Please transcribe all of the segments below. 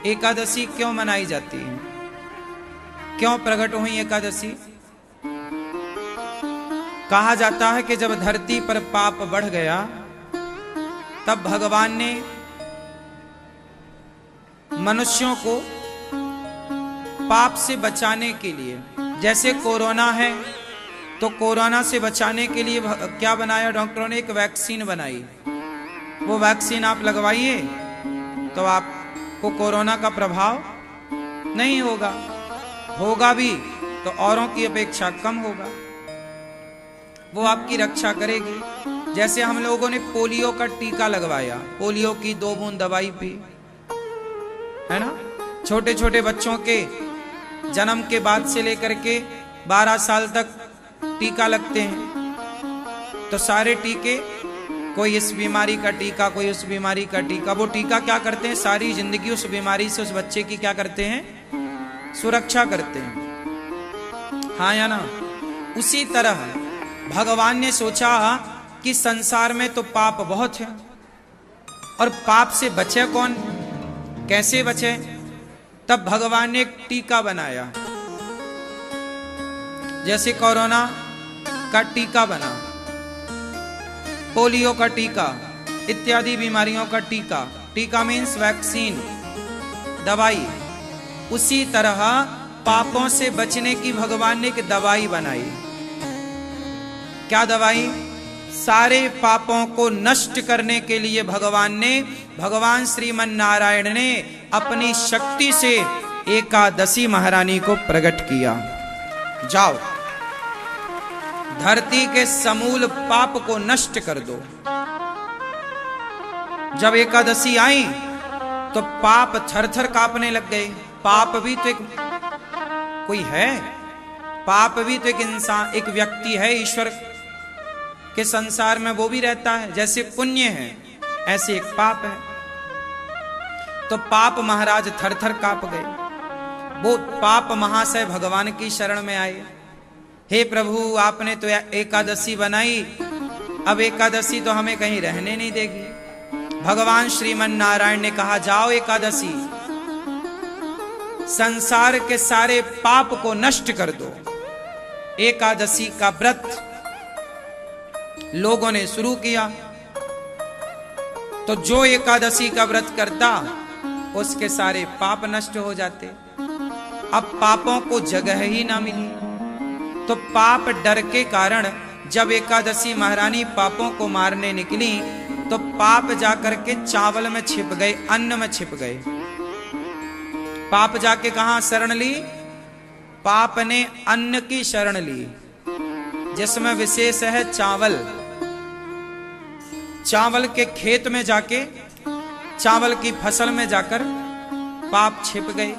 एकादशी क्यों मनाई जाती है? क्यों प्रकट हुई एकादशी? कहा जाता है कि जब धरती पर पाप बढ़ गया तब भगवान ने मनुष्यों को पाप से बचाने के लिए, जैसे कोरोना है तो कोरोना से बचाने के लिए क्या बनाया? डॉक्टरों ने एक वैक्सीन बनाई। वो वैक्सीन आप लगवाइए तो आपको कोरोना का प्रभाव नहीं होगा, होगा भी तो औरों की अपेक्षा कम होगा, वो आपकी रक्षा करेगी। जैसे हम लोगों ने पोलियो का टीका लगवाया, पोलियो की 2 बूंद दवाई पी, है ना? छोटे छोटे बच्चों के जन्म के बाद से लेकर के 12 साल तक टीका लगते हैं। तो सारे टीके, कोई इस बीमारी का टीका, कोई उस बीमारी का टीका, वो टीका क्या करते हैं? सारी जिंदगी उस बीमारी से उस बच्चे की क्या करते हैं? सुरक्षा करते हैं, हाँ या ना? उसी तरह भगवान ने सोचा कि संसार में तो पाप बहुत है और पाप से बचे कौन, कैसे बचे? तब भगवान ने एक टीका बनाया। जैसे कोरोना का टीका बना, पोलियो का टीका, इत्यादि बीमारियों का टीका, टीका मीन्स वैक्सीन, दवाई। उसी तरह पापों से बचने की भगवान ने एक दवाई बनाई। क्या दवाई? सारे पापों को नष्ट करने के लिए भगवान श्रीमन नारायण ने अपनी शक्ति से एकादशी महारानी को प्रकट किया। जाओ, धरती के समूल पाप को नष्ट कर दो। जब एकादशी आई तो पाप थर-थर कांपने लग गए। पाप भी तो एक कोई है, पाप भी तो एक इंसान, एक व्यक्ति है, ईश्वर के संसार में वो भी रहता है। जैसे पुण्य है ऐसे एक पाप है। तो पाप महाराज थर-थर कांप गए। वो पाप महाशय भगवान की शरण में आए। हे प्रभु, आपने तो एकादशी बनाई, अब एकादशी तो हमें कहीं रहने नहीं देगी। भगवान श्रीमन नारायण ने कहा, जाओ एकादशी, संसार के सारे पाप को नष्ट कर दो। एकादशी का व्रत लोगों ने शुरू किया। तो जो एकादशी का व्रत करता उसके सारे पाप नष्ट हो जाते। अब पापों को जगह ही ना मिली, तो पाप डर के कारण जब एकादशी महारानी पापों को मारने निकली तो पाप जाकर के चावल में छिप गए, अन्न में छिप गए। पाप जाके कहां शरण ली? पाप ने अन्न की शरण ली, जिसमें विशेष है चावल। चावल के खेत में जाके, चावल की फसल में जाकर पाप छिप गए।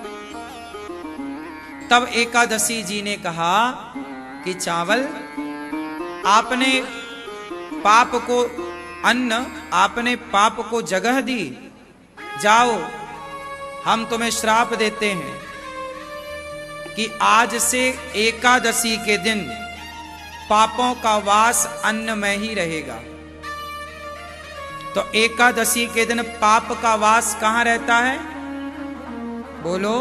तब एकादशी जी ने कहा कि चावल, आपने पाप को अन्न, आपने पाप को जगह दी, जाओ हम तुम्हें श्राप देते हैं कि आज से एकादशी के दिन पापों का वास अन्न में ही रहेगा। तो एकादशी के दिन पाप का वास कहां रहता है? बोलो,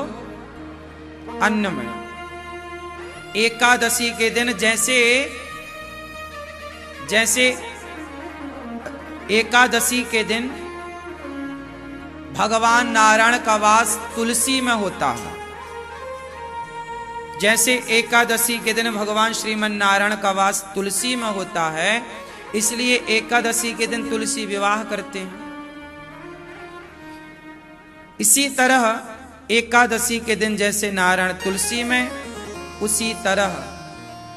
अन्न में। एकादशी के दिन जैसे एकादशी के दिन भगवान नारायण का वास तुलसी में होता है, जैसे एकादशी के दिन भगवान श्रीमन नारायण का वास तुलसी में होता है, इसलिए एकादशी के दिन तुलसी विवाह करते हैं। इसी तरह एकादशी के दिन जैसे नारायण तुलसी में, उसी तरह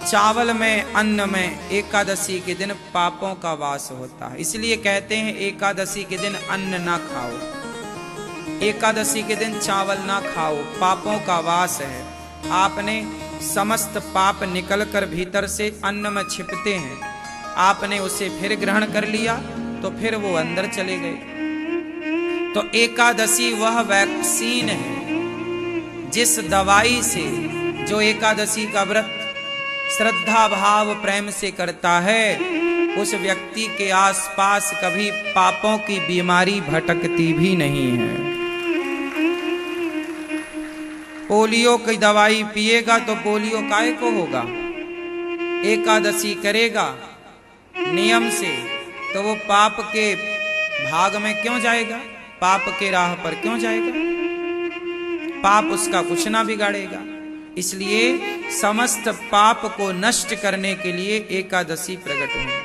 चावल में, अन्न में एकादशी के दिन पापों का वास होता है। इसलिए कहते हैं एकादशी के दिन अन्न ना खाओ, एकादशी के दिन चावल ना खाओ, पापों का वास है। आपने समस्त पाप निकलकर भीतर से अन्न में छिपते हैं, आपने उसे फिर ग्रहण कर लिया तो फिर वो अंदर चले गए। तो एकादशी वह वैक्सीन है जिस दवाई से, जो एकादशी का व्रत श्रद्धा भाव प्रेम से करता है, उस व्यक्ति के आसपास कभी पापों की बीमारी भटकती भी नहीं है। पोलियो की दवाई पिएगा तो पोलियो काहे को होगा। एकादशी करेगा नियम से तो वो पाप के भाग में क्यों जाएगा, पाप के राह पर क्यों जाएगा, पाप उसका कुछ ना बिगाड़ेगा। इसलिए समस्त पाप को नष्ट करने के लिए एकादशी प्रकट हुई।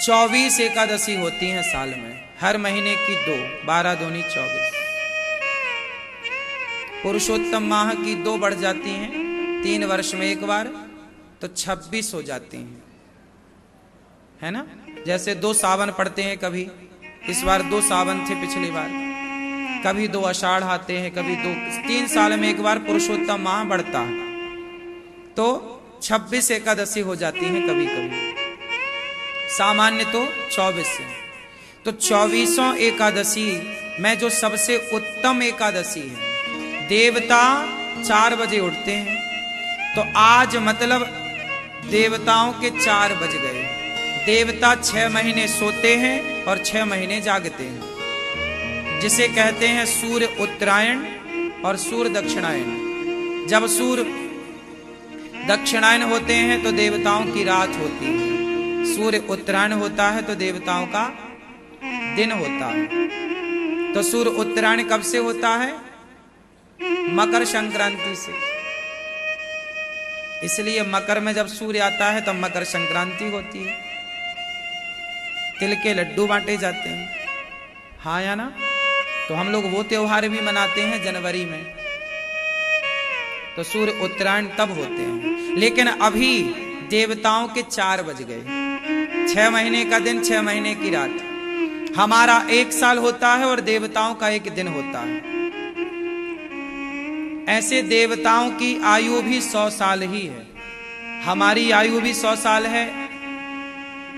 24 एकादशी होती हैं साल में, हर महीने की 2, 12 दूनी 24। पुरुषोत्तम माह की 2 बढ़ जाती हैं 3 वर्ष में एक बार, तो 26 हो जाती हैं, है ना। जैसे 2 सावन पड़ते हैं, कभी इस बार 2 सावन थे, पिछली बार कभी 2 आषाढ़ आते हैं, कभी 2, 3 साल में एक बार पुरुषोत्तम माह बढ़ता है, तो 26 एकादशी हो जाती हैं कभी कभी, सामान्य तो 24 है। तो 24वां एकादशी में जो सबसे उत्तम एकादशी है, देवता 4 बजे उठते हैं, तो आज मतलब देवताओं के 4 बज गए। देवता 6 महीने सोते हैं और 6 महीने जागते हैं, जिसे कहते हैं सूर्य उत्तरायण और सूर्य दक्षिणायन। जब सूर्य दक्षिणायन होते हैं तो देवताओं की रात होती है, सूर्य उत्तरायण होता है तो देवताओं का दिन होता है। तो सूर्य उत्तरायण कब से होता है, मकर संक्रांति से। इसलिए मकर में जब सूर्य आता है तब मकर संक्रांति होती है, तिल के लड्डू बांटे जाते हैं, हाँ या ना। तो हम लोग वो त्योहार भी मनाते हैं जनवरी में, तो सूर्य उत्तरायण तब होते हैं। लेकिन अभी देवताओं के 4 बज गए, 6 महीने का दिन, 6 महीने की रात। हमारा 1 साल होता है और देवताओं का 1 दिन होता है। ऐसे देवताओं की आयु भी 100 साल ही है, हमारी आयु भी 100 साल है,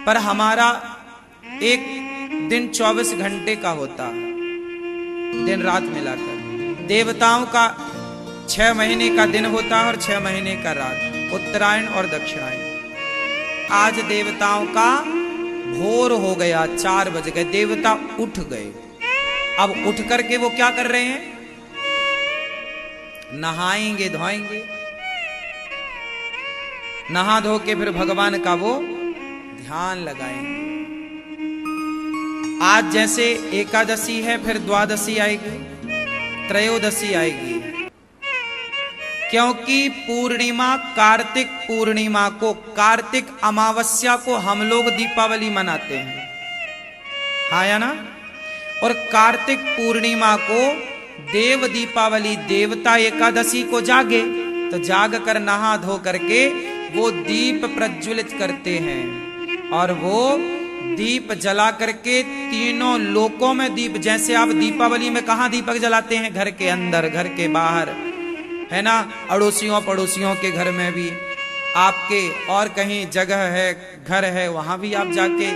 पर हमारा एक दिन 24 घंटे का होता है, दिन रात मिलाकर। देवताओं का 6 महीने का दिन होता है और 6 महीने का रात, उत्तरायण और दक्षिणायन। आज देवताओं का भोर हो गया, 4 बज गए, देवता उठ गए। अब उठ करके वो क्या कर रहे हैं, नहाएंगे धोएंगे, नहा धो के फिर भगवान का वो ध्यान लगाएंगे। आज जैसे एकादशी है, फिर द्वादशी आएगी, त्रयोदशी आएगी, क्योंकि पूर्णिमा, कार्तिक पूर्णिमा को, कार्तिक अमावस्या को हम लोग दीपावली मनाते हैं, हाँ या ना। और कार्तिक पूर्णिमा को देव दीपावली, देवता एकादशी को जागे तो जाग कर नहा धो करके वो दीप प्रज्वलित करते हैं, और वो दीप जला करके तीनों लोकों में दीप, जैसे आप दीपावली में कहाँ दीपक जलाते हैं, घर के अंदर, घर के बाहर, है ना, अड़ोसियों पड़ोसियों के घर में भी, आपके और कहीं जगह है, घर है, वहां भी आप जाके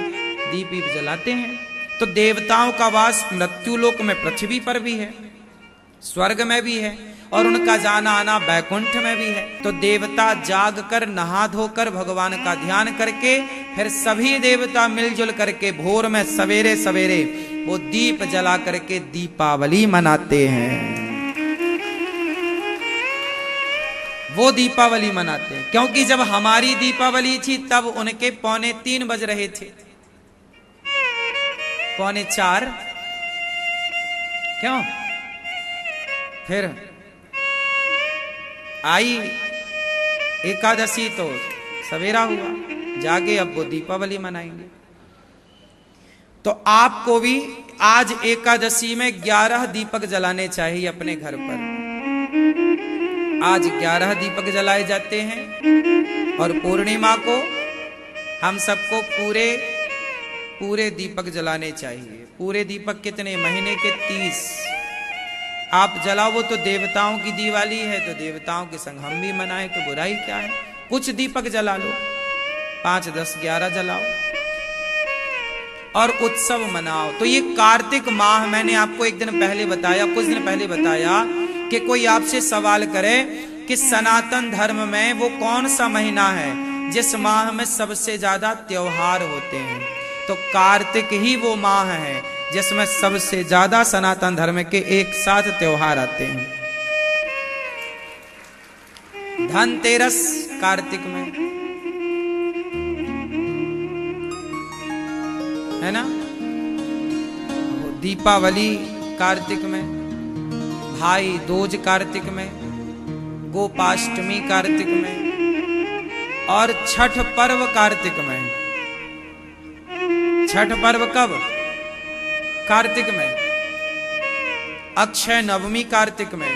दीप जलाते हैं। तो देवताओं का वास मृत्यु लोक में, पृथ्वी पर भी है, स्वर्ग में भी है, और उनका जाना आना बैकुंठ में भी है। तो देवता जाग कर नहा धोकर भगवान का ध्यान करके, फिर सभी देवता मिलजुल करके भोर में सवेरे सवेरे वो दीप जला करके दीपावली मनाते हैं। वो दीपावली मनाते हैं, क्योंकि जब हमारी दीपावली थी तब उनके 3:45 बज रहे थे, 3:45, क्यों। फिर आई एकादशी तो सवेरा हुआ, जागे, अब वो दीपावली मनाएंगे। तो आपको भी आज एकादशी में 11 दीपक जलाने चाहिए अपने घर पर। आज 11 दीपक जलाए जाते हैं, और पूर्णिमा को हम सबको पूरे दीपक जलाने चाहिए। पूरे दीपक कितने, महीने के 30 आप जलाओ। वो तो देवताओं की दिवाली है, तो देवताओं के संग हम भी मनाएं, तो बुराई क्या है। कुछ दीपक जला लो, 5, 10, 11 जलाओ और उत्सव मनाओ। तो ये कार्तिक माह, मैंने आपको एक दिन पहले बताया, कुछ दिन पहले बताया, कि कोई आपसे सवाल करे कि सनातन धर्म में वो कौन सा महीना है जिस माह में सबसे ज्यादा त्योहार होते हैं। तो कार्तिक ही वो माह है जिसमें सबसे ज्यादा सनातन धर्म के एक साथ त्योहार आते हैं। धनतेरस कार्तिक में, है ना, दीपावली कार्तिक में, भाई दूज कार्तिक में, गोपाष्टमी कार्तिक में, और छठ पर्व कार्तिक में। छठ पर्व कब? कार्तिक में। अक्षय नवमी कार्तिक में,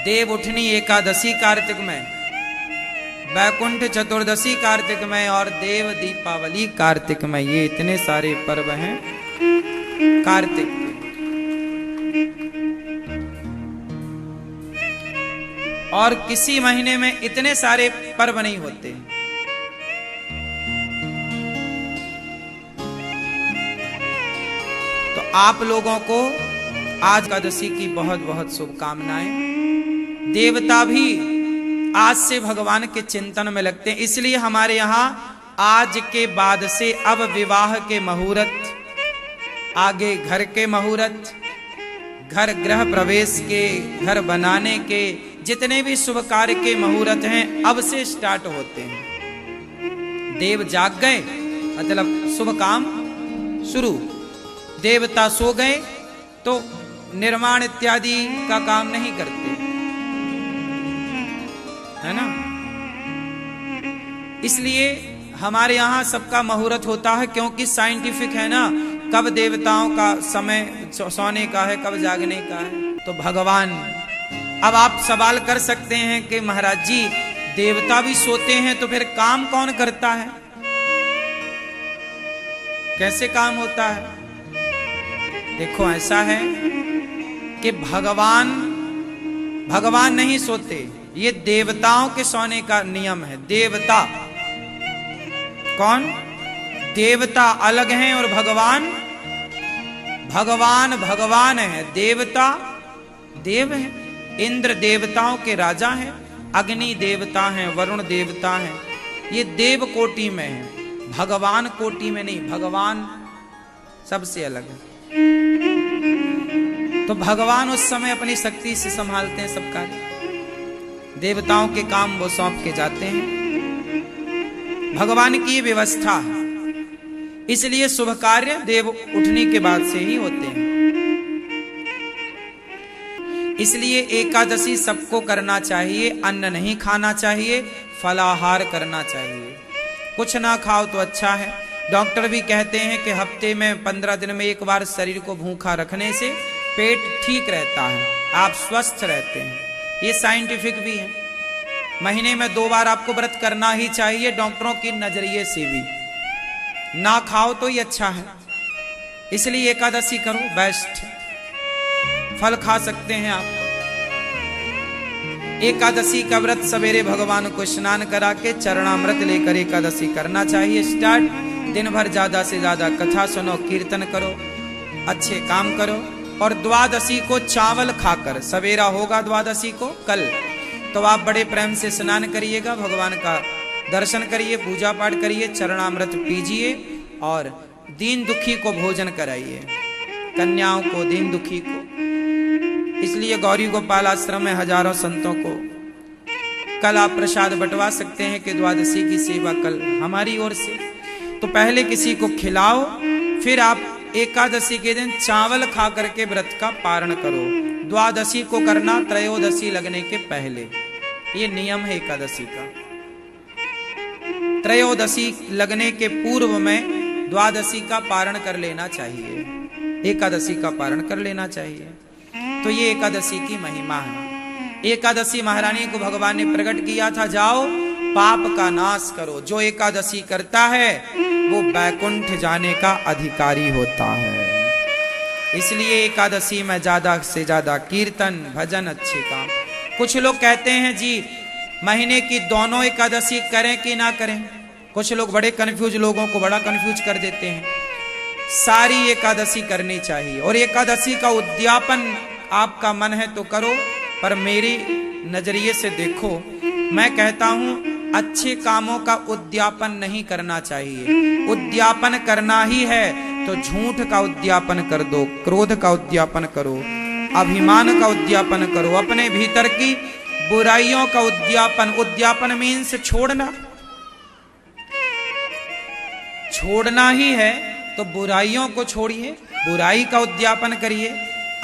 देव उठनी एकादशी कार्तिक में, वैकुंठ चतुर्दशी कार्तिक में और देव दीपावली कार्तिक में। ये इतने सारे पर्व हैं कार्तिक के। और किसी महीने में इतने सारे पर्व नहीं होते। तो आप लोगों को आज एकादशी की बहुत बहुत शुभकामनाएं। देवता भी आज से भगवान के चिंतन में लगते हैं, इसलिए हमारे यहाँ आज के बाद से अब विवाह के मुहूर्त, आगे घर के मुहूर्त, घर गृह प्रवेश के, घर बनाने के, जितने भी शुभ कार्य के मुहूर्त हैं अब से स्टार्ट होते हैं। देव जाग गए मतलब शुभ काम शुरू। देवता सो गए तो निर्माण इत्यादि का काम नहीं करते, है ना। इसलिए हमारे यहाँ सबका मुहूर्त होता है, क्योंकि साइंटिफिक है ना, कब देवताओं का समय सोने का है, कब जागने का है। तो भगवान, अब आप सवाल कर सकते हैं कि महाराज जी देवता भी सोते हैं तो फिर काम कौन करता है, कैसे काम होता है? देखो ऐसा है कि भगवान नहीं सोते, ये देवताओं के सोने का नियम है। देवता कौन? देवता अलग हैं और भगवान है। देवता देव है, इंद्र देवताओं के राजा हैं, अग्नि देवता हैं, वरुण देवता हैं, ये देव कोटि में है, भगवान कोटि में नहीं। भगवान सबसे अलग है। तो भगवान उस समय अपनी शक्ति से संभालते हैं सब कार्य, देवताओं के काम वो सौंप के जाते हैं। भगवान की व्यवस्था है, इसलिए शुभ कार्य देव उठने के बाद से ही होते हैं। इसलिए एकादशी सबको करना चाहिए, अन्न नहीं खाना चाहिए, फलाहार करना चाहिए। कुछ ना खाओ तो अच्छा है। डॉक्टर भी कहते हैं कि हफ्ते में 15 दिन में एक बार शरीर को भूखा रखने से पेट ठीक रहता है, आप स्वस्थ रहते हैं। ये साइंटिफिक भी है। महीने में 2 बार आपको व्रत करना ही चाहिए, डॉक्टरों की नजरिए से भी। ना खाओ तो ही अच्छा है, इसलिए एकादशी करो, बेस्ट। फल खा सकते हैं आप। एकादशी का व्रत सवेरे भगवान को स्नान करा के चरणामृत लेकर एकादशी करना चाहिए स्टार्ट। दिन भर ज्यादा से ज्यादा कथा सुनो, कीर्तन करो, अच्छे काम करो। और द्वादशी को चावल खाकर, सवेरा होगा द्वादशी को कल, तो आप बड़े प्रेम से स्नान करिएगा, भगवान का दर्शन करिए, पूजा पाठ करिए, चरणामृत पीजिए और दीन दुखी को भोजन कराइए, कन्याओं को, दीन दुखी को। इसलिए गौरी गोपाल आश्रम में हजारों संतों को कल आप प्रसाद बंटवा सकते हैं कि द्वादशी की सेवा कल हमारी ओर से। तो पहले किसी को खिलाओ, फिर आप एकादशी के दिन चावल खा करके व्रत का पारण करो। द्वादशी को करना त्रयोदशी लगने के पहले, ये नियम है एकादशी का। त्रयोदशी लगने के पूर्व में द्वादशी का पारण कर लेना चाहिए, एकादशी का पारण कर लेना चाहिए। तो ये एकादशी की महिमा है। एकादशी महारानी को भगवान ने प्रकट किया था, जाओ पाप का नाश करो। जो एकादशी करता है वो बैकुंठ जाने का अधिकारी होता है। इसलिए एकादशी में ज्यादा से ज्यादा कीर्तन, भजन, अच्छे काम। कुछ लोग कहते हैं जी महीने की दोनों एकादशी करें कि ना करें। कुछ लोग बड़े कंफ्यूज, लोगों को बड़ा कंफ्यूज कर देते हैं। सारी एकादशी करनी चाहिए, और एकादशी का उद्यापन आपका मन है तो करो, पर मेरी नजरिए से देखो, मैं कहता हूं अच्छे कामों का उद्यापन नहीं करना चाहिए। उद्यापन करना ही है तो झूठ का उद्यापन कर दो, क्रोध का उद्यापन करो, अभिमान का उद्यापन करो, अपने भीतर की बुराइयों का उद्यापन, उद्यापन मीन्स छोड़ना, छोड़ना ही है तो बुराइयों को छोड़िए, बुराई का उद्यापन करिए।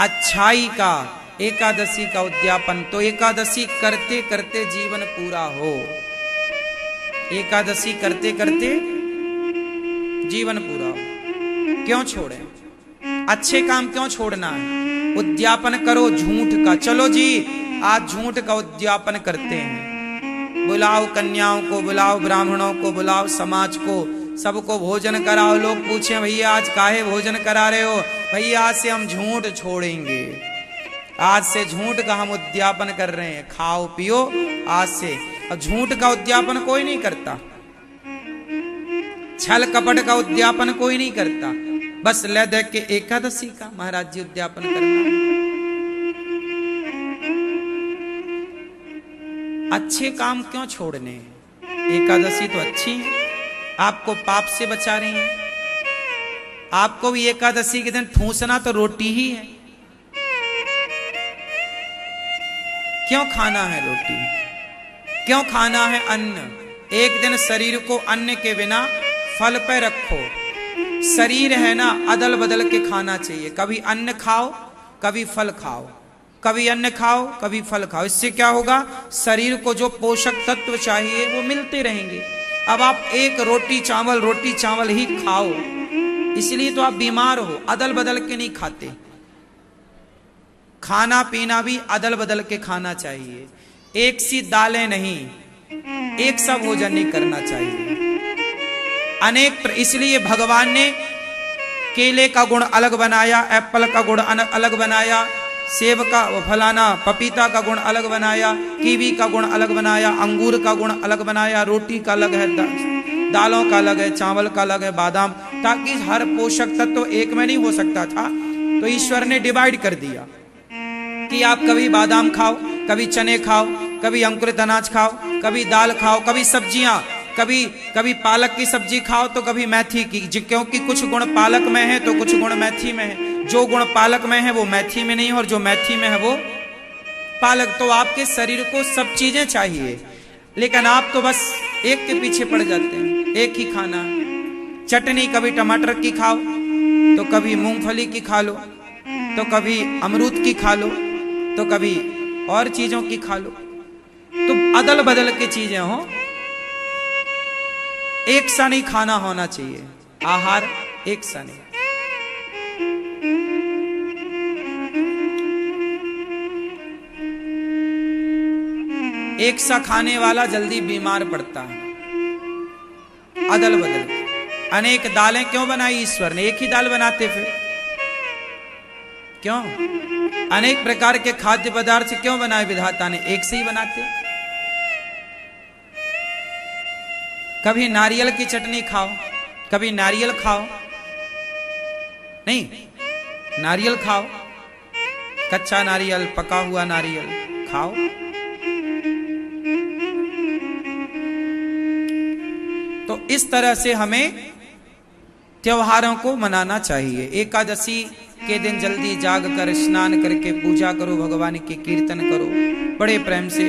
अच्छाई का, एकादशी का उद्यापन, तो एकादशी करते करते जीवन पूरा हो, एकादशी करते करते जीवन पूरा हो। क्यों छोड़े, अच्छे काम क्यों छोड़ना है? उद्यापन करो झूठ का। चलो जी आज झूठ का उद्यापन करते हैं, बुलाओ कन्याओं को, बुलाओ ब्राह्मणों को, बुलाओ समाज को, सबको भोजन कराओ। लोग पूछें भैया आज काहे भोजन करा रहे हो? भैया आज से हम झूठ छोड़ेंगे, आज से झूठ का हम उद्यापन कर रहे हैं, खाओ पियो आज से। अब झूठ का उद्यापन कोई नहीं करता, छल कपट का उद्यापन कोई नहीं करता, बस ले देख के एकादशी का महाराज जी उद्यापन करना। अच्छे काम क्यों छोड़ने? एकादशी तो अच्छी है, आपको पाप से बचा रही है। आपको भी एकादशी के दिन ठूसना तो रोटी ही है। क्यों खाना है रोटी, क्यों खाना है अन्न? एक दिन शरीर को अन्न के बिना फल पे रखो। शरीर है ना, अदल बदल के खाना चाहिए, कभी अन्न खाओ कभी फल खाओ, कभी अन्न खाओ कभी फल खाओ। इससे क्या होगा, शरीर को जो पोषक तत्व चाहिए वो मिलते रहेंगे। अब आप एक रोटी चावल ही खाओ, इसलिए तो आप बीमार हो। अदल बदल के नहीं खाते, खाना पीना भी अदल बदल के खाना चाहिए, एक सी दालें नहीं, एक सा भोजन नहीं करना चाहिए। इसलिए भगवान ने केले का गुण अलग बनाया, एप्पल का गुण अलग बनाया, सेब का फलाना पपीता का गुण अलग बनाया, कीवी का गुण अलग बनाया, अंगूर का गुण अलग बनाया, रोटी का अलग है, दालों का अलग है, चावल का अलग है, बादाम, ताकि हर पोषक तत्व एक में नहीं हो सकता था। तो ईश्वर ने डिवाइड कर दिया कि आप कभी बादाम खाओ, कभी चने खाओ, कभी अंकुरित अनाज खाओ, कभी दाल खाओ, कभी सब्जियां, कभी पालक की सब्जी खाओ तो कभी मेथी की, क्योंकि कुछ गुण पालक में है तो कुछ गुण मेथी में है। जो गुण पालक में है वो मेथी में नहीं, और जो मेथी में है वो पालक। तो आपके शरीर को सब चीजें चाहिए, लेकिन आप तो बस एक के पीछे पड़ जाते हैं, एक ही खाना। चटनी कभी टमाटर की खाओ तो कभी मूंगफली की खा लो, तो कभी अमरूद की खा लो, तो कभी और चीजों की खा लो। तो अदल बदल के चीजें हो, एक सा नहीं खाना होना चाहिए, आहार एक सा नहीं। एक सा खाने वाला जल्दी बीमार पड़ता है। अदल बदल अनेक दालें क्यों बनाई ईश्वर ने? एक ही दाल बनाते फिर क्यों? अनेक प्रकार के खाद्य पदार्थ क्यों बनाए विधाता ने? एक से ही बनाते। कभी नारियल की चटनी खाओ, कभी नारियल खाओ, नहीं नारियल खाओ, कच्चा नारियल, पका हुआ नारियल खाओ। तो इस तरह से हमें त्योहारों को मनाना चाहिए। एकादशी के दिन जल्दी जाग कर स्नान करके पूजा करो, भगवान की कीर्तन करो बड़े प्रेम से,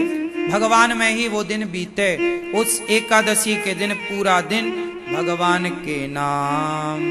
भगवान में ही वो दिन बीते। उस एकादशी के दिन पूरा दिन भगवान के नाम